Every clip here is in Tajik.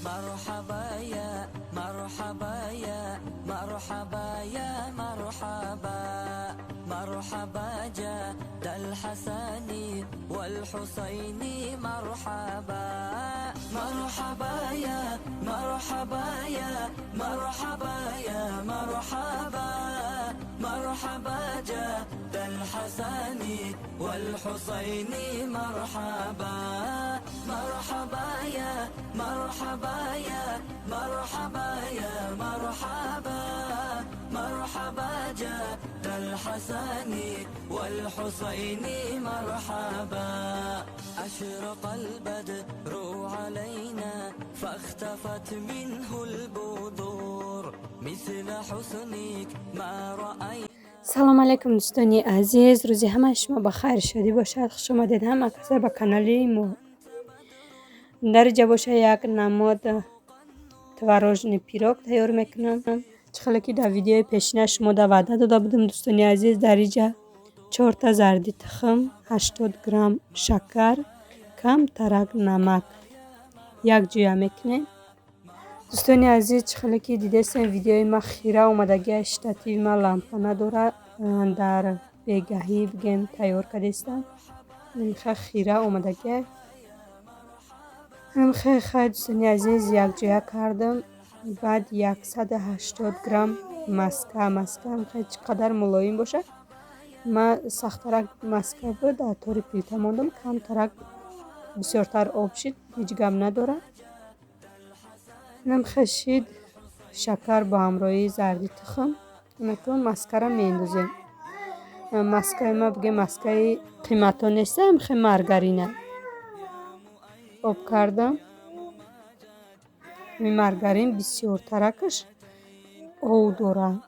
مرحبا يا مرحبا يا مرحبا يا مرحبا مرحبا جد الحسن والحسين مرحبا مرحبا يا مرحبا يا مرحبا يا مرحبا مرحبا جد الحسن والحسين مرحبا مرحبا يا مرحبا يا مرحبا يا مرحبا مرحبا جد الحسن والحسين مرحبا أشرق البدر علينا فاختفت منه البذور مثل حسنك ما رأينا. سلام علیکم دوستانی عزیز، روزی همه شما بخیر شدی باشد. خوش آمدید همه کسا به کانالی ما. در اینجا باشه یک نماد تورژن پیروگ تیار میکنم. چخیلی که در ویدیو پیشینه شما در وعده داده بودم دوستانی عزیز. در اینجا 4 تا زردی تخم، 80 گرم شکر، کم ترک نمک یک جویا میکنیم. دوستانی عزیز چخیلی که دیدستین ویدیوی ما خیره اومدگی اشتاتیو ما لامپا نداره، در بگهی بگیم تیار کردستم. نمیخواه خیره اومدگی خیلی دوستانی عزیز یک جویا کردم. بعد 180 گرم مسکه خیلی چقدر ملایم باشه. ما سخترک مسکه بود در طور پیتا ماندم، کم ترک بسیارتر آب شد، هیچ گم نداره. خشید شکر با همراهی زردی تخم نکن مسکه را میندازیم. مسکه ما بگه مسکه قیمتا نیسته، خیلی مرگرینه. آب کردم. می مرگرین بسیار ترکش او داره،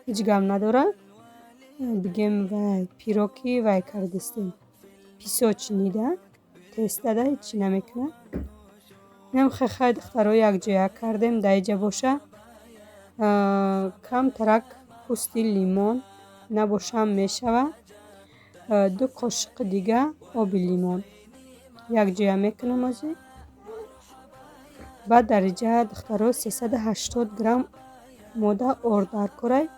هیچ گم نداره. بگیم وای پیروکی وای کردستیم پیسا چینیده تست داده هیچی نمیکنه. خیلی دخترها یک جویا کردیم. در اینجا باشه کم ترک پوستی لیمون نباشه میشوه. 2 قاشق دیگه آب لیمون یک جویا میکنم ازی. بعد در اینجا دخترها 380 گرم ماده اردر کرای.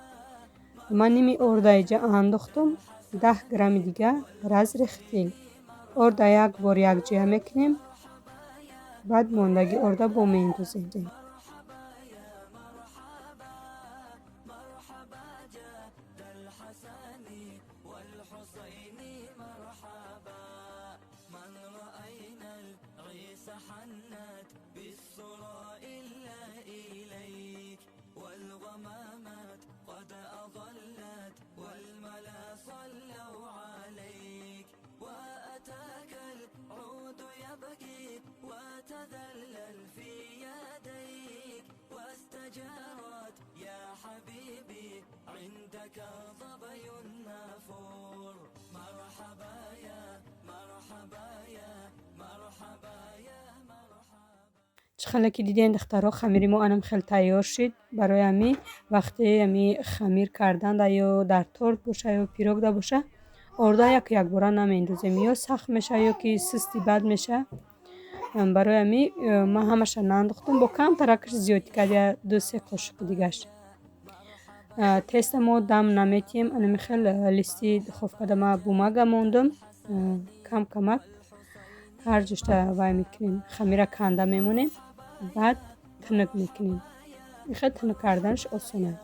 من نمی ارده اینجا انداختم. 10 گرم دیگه رز ریختیم. ارده یک بار یک جویا میکنیم. بعد ماندگی ارده با میندازیم. وتذلل في يديك واستجارت يا حبيبي عندك ظبي النافور. مرحبا يا مرحبا يا مرحبا يا مرحبا. چخیلی که دیدین دخترها خمیر ما انم خیلی تیار شد. برای همی وقتی همی خمیر کردن یا در تورت باشه یا پیروگ دا باشه ارده یک باره نمیندازیم، یا سخت میشه یا که سستی بد میشه. برای همی ما همش ننداختم، با کم ترکش زیاد کرد 2-3 قاشق دیگهش. تست ما دم نمیتیم. انمی خیلی لیستی خوف کرده ما بومگ موندم. کم کمک هر جشته وای میکنیم خمیر کنده میمونیم. بعد تنک میکنیم. خیلی تنک کردنش آسانه.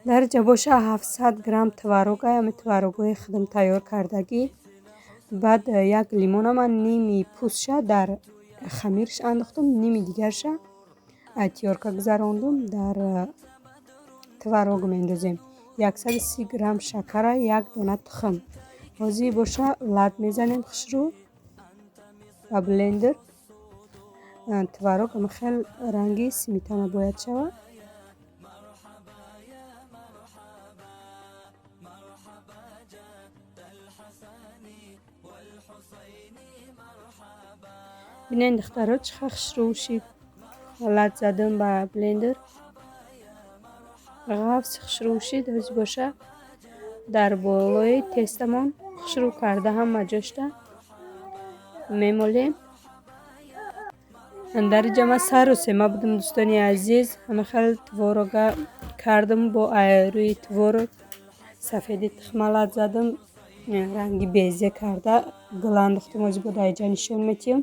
در جبوشه 700 گرم تورق یا تورقای خودم تیار کردگی. بعد یک لیمون من نیمی پوستش در خمیرش انداختم، نیمی دیگرش تیار که گذراندم در تورق میندازیم. 130 گرم شکر، یک دانه تخم بازی باشه لد میزنیم خش رو و بلندر. تورق خیلی رنگی سمیتانه باید شود. бинен духтаро чӣ хушрӯши лат задам ба блендер. ғафс хушрӯшид ҳози боша дар болои тестамон хушрӯ карда ҳама ҷошта мемолем. дар ҷама сару сема будам дӯстони азиз. ҳама хел творога кардам бо рӯи творог сафеди тухма лат задам ранги безе карда гул андохтам ҳози бо даиҷа нишон метиҳам.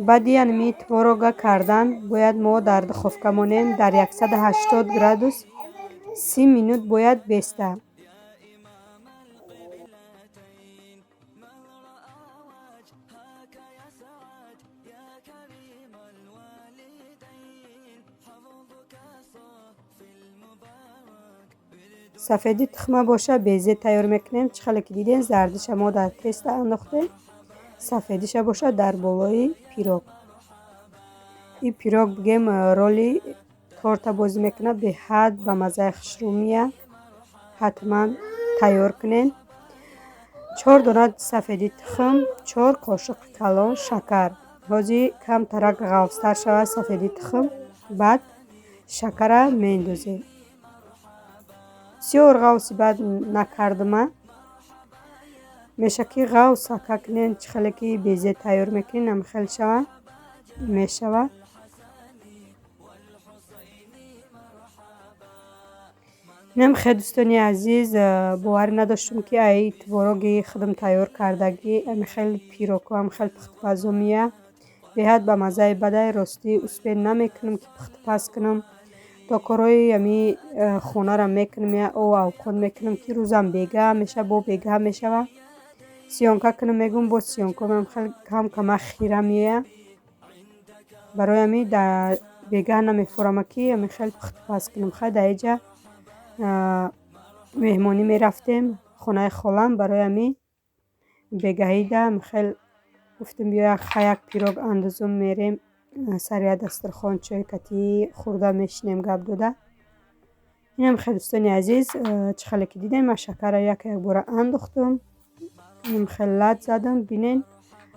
баъди анми творога кардан бояд мо дар духовка монем дар 180 градус 30 минут бояд беста. сафеди тухма боша безе тайёр мекунем. чӣ хеле ки дидем зардиша мо дар теста андохтем, сафедиша боша дар болои пирог. ин пирог бигем роли торта бозӣ мекунад. беҳад ба маззаи хушрӯ меяд. ҳатман тайёр кунен. 4 дона сафеди тухм, 4 қошиқ калон шакар. ҳозир камтарак ғафстар шавад сафеди тухм, баъд шакара мендозем. бисёр ғавси бад накардама. мешаки ғавс сака кунен. чӣ хеле ки безе тайёр мекунен ҳама хел шава мешава. инам хеле дӯстони азиз бовар надоштум ки ай твороги худам тайёр кардаги ами хел пирогҳо ам хел пухтупазо мея. беҳад ба маззаи бадай ростӣ успен намекунам ки пухтупаз кунам. то корои ами хонара мекунам я овқот мекунам ки рӯзам бегаҳ меша бо бегаҳ мешава. сиёнка кунам мегӯям бо сиёнкаам хел кама хира мея. барои ами дар бегаҳ намефурама ки ами хел пухтупаз кунам. хай даиҷа меҳмонӣ мерафтем хонаи холам. барои ами бегаҳида хел гуфтем биё як пирог андозам мерем сари дастархон чой кати хӯрда мешинем гап дода. инам хел дӯстони азиз чӣ хеле ки дидем ман шакара як бора андохтам. инам хел лат задам. бинен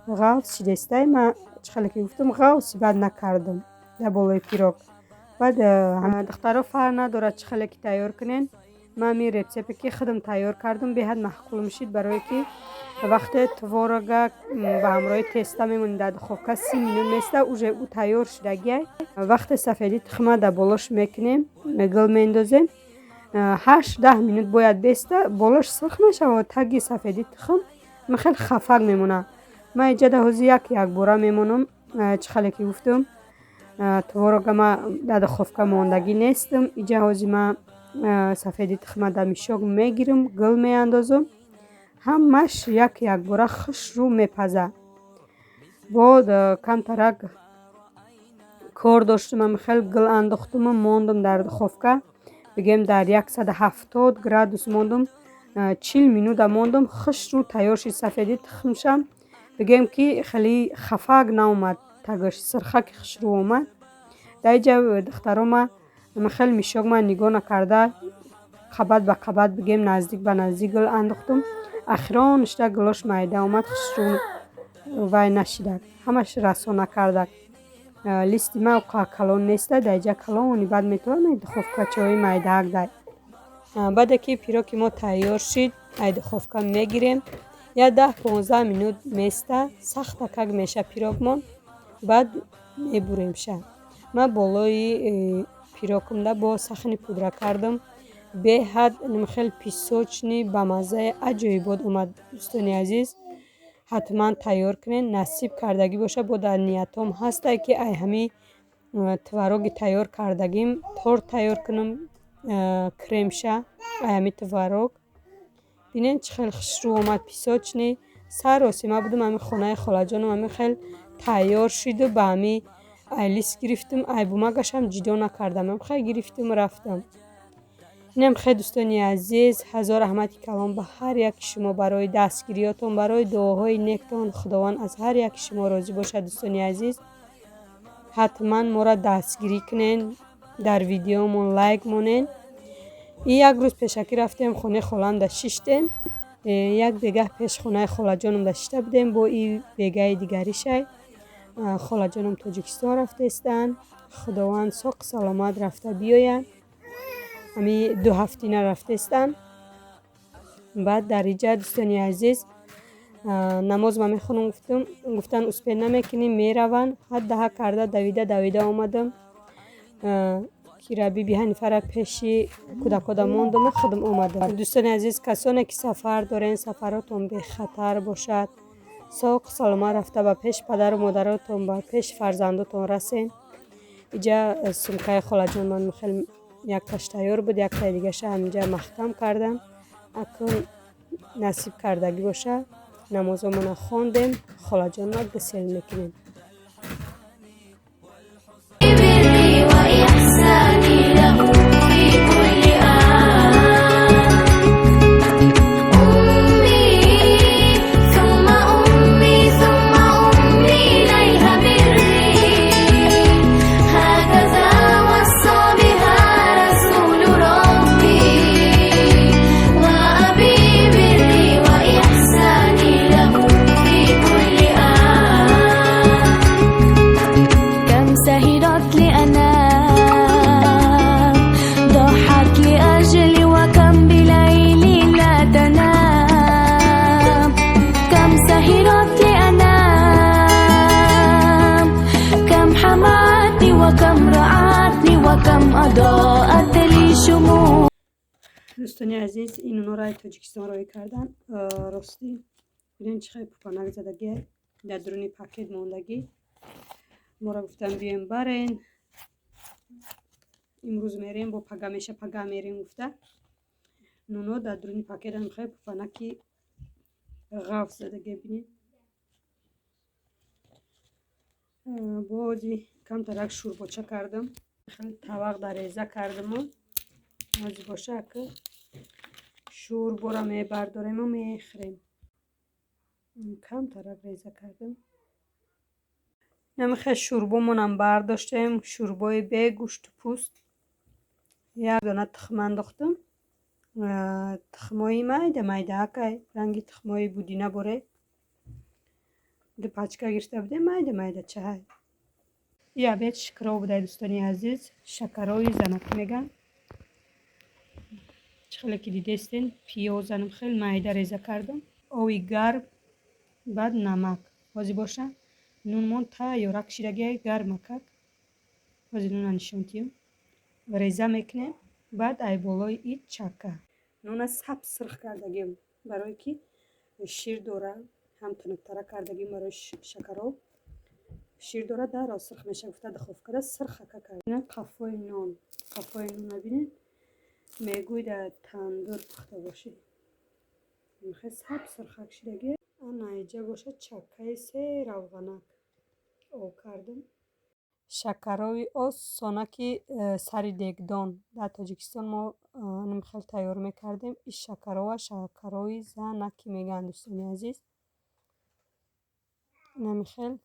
ғавс шидестай. ман чӣ хеле ки гуфтам ғавси бад накардам дар болои пирог. баъд духтаро фарқ надорад чӣ хеле ки тайёр кунен. ман ми рецепте ки худам тайёр кардам беҳад маъқул мешид. барое ки вақте творога ба ҳамроҳи теста мемонӣ дар духовка 30 минут места уже ӯ тайёр шудагиай. вақте сафеди тухма дар болош мекунем гул мендозем 8-10 минут бояд беста. болош сихт мешавад. таги сафеди тухм хел хафак мемона. ман иҷада ҳозир як бора мемонам. чӣ хеле ки гуфтам творога ма дар духовка мондагӣ нестам. иҷа ҳозир ман сафеди тухма дар мишок мегирам гул меандозам. ҳамаш як бора хушрӯ мепаза. бод камтарак кор доштам. ами хел гул андохтам мондам дар духовка. бигем дар 170 градус мондам. 40 минута мондам. хушрӯ тайёр шид сафеди тухмшам. бигем ки хеле хафак наомад. тагаш сирхаки хушрӯ омад. дар иҷа духтарома ами хел мишокма нигоҳ накарда қабат ба қабат бигем наздик ба наздик гул андохтам. ахироништа гулош майда омад. хушрӯ вай нашидак. ҳамаш расо накардак. листи ма калон неста. дар иҷа калони бад метавонад духовка чои майдаак дай. баъде ки пироги мо тайёр шид ай духовка мегирем. я 10-15 минут места сахтакак меша пирогмон. баъд мебуремша. ман болои пирогамда бо сахни пудра кардам. беҳад хел писочни ба маззаи аҷоибот омад. дӯстони азиз ҳатман тайёр кунен. насиб кардагӣ боша бо дар ниятом ҳастай ки ай ҳами твороги тайёр кардагим торт тайёр кунам кремша ай ҳами творог. бинен чӣ хел хушрӯ омад писочни. сару сема будам ами хонаи холаҷонам ами хел тайёр шиду ба ами ай лист гирифтам. ай бумагашам ҷидо накардам. ам хел гирифтам рафтам. инам хеле дӯстони азиз ҳазор раҳмати калон ба ҳар яки шумо барои дастгириётон барои дуоҳои нектон. худованд аз ҳар яки шумо розӣ бошад. дӯстони азиз ҳатман моро дастгирӣ кунен. дар видеомон лайк монен. ин як рӯз пешакӣ рафтем хонаи холам дар шиштем. як бегаҳ пеш хонаи холаҷонам дар шишта будем бо ин бегаҳи дигаришай. خالاجانم تاجیکستان رفته استن. خداوند ساق سلامت رفته بیاین. همی 2 هفته نرفته استن. بعد در اینجا دوستانی عزیز نماز ما میخونم. گفتن اسپین نمیکنیم میرون. حد کرده دویده آمدم که ربی بی هنفره پیشی کودکادا موندم خودم آمدم. دوستان عزیز کسانی که سفر دارین سفراتون به خطر باشد ساق سلامت رفته به پیش پدر و مادراتون به پیش فرزنداتون رسین. اینجا سمکه خالاجان من خیلی یک تاش تیار بود، یک تای دیگه شه همینجا محکم کردم. اکنون نصیب کردگی باشه نمازمون خواندیم خالاجان ما گسیل میکنیم. دوستانی عزیز این اونا رای تاجیکستان رای کردن راستی ببین چقدر پوپانک زدگی در درونی پاکت موندگی. ما را گفتم بیایم برین امروز میریم با پگا میشه پگا میریم گفته نونو در درونی پاکت هم خیلی پوپانکی غاف زدگی بینید. بازی کم ترک شورباچه کردم خیلی طبق در ریزه کردم از باشه که شوربا را میبرداریم و میخوریم. کم ترک ریزه کردم. نمیخواه شوربا منم برداشتیم شوربای به گوشت و پوست. یک دانه تخم انداختم. تخمایی میده اکای رنگی تخمایی بودی نباره. دو پچکه گرفته بوده میده چه های. یا بیت شکرها بوده دوستانی عزیز. شکرهای زنک میگن. چخیلی که دیدستین پیازنم خیلی میده ریزه کردم. آوی گرم بعد نمک بازی باشه نون من تا یورک شیرگی گرم کک بازی نون نشونتیم و ریزه میکنیم. بعد ای بالای این چکه نون سبز سرخ کردگیم برای که شیر داره هم تنکتره کردگیم برای شکرها شیر داره در سرخ میشه گفته دخوف کرده سرخ کرده. قفای نون ببینید میگوی در تندور پخته باشه میخواه سبز سرخ شیرگی اینجا باشه چکه سه روغنک او کردم. شکرهای آس سانکی سری دگدان در تاجیکستان ما نمیخواه تیار میکردیم. این شکرهای زنکی میگن دوستانی عزیز. نمیخواه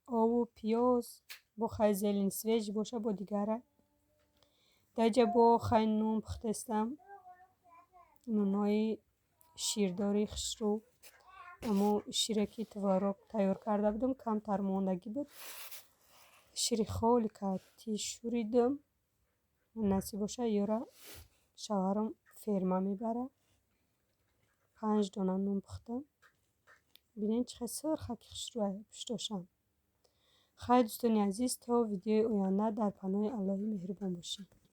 آب و پیاز با خیلی زیلین سویج باشه با دیگره در اینجا با خیلی نون پختستم نونای شیرداری خشرو اما شیره که توارک تیار کرده بودم کم تر موندگی بود شیر خالی که شوریدم نصیب باشه یورا شوهرم فرما میبره 5 دانه نون پختم ببینید چقدر سرخ خشروه پشتاشم. خیلی دوستانی عزیز تا ویدیو آینده در پناه الله مهربان باشید.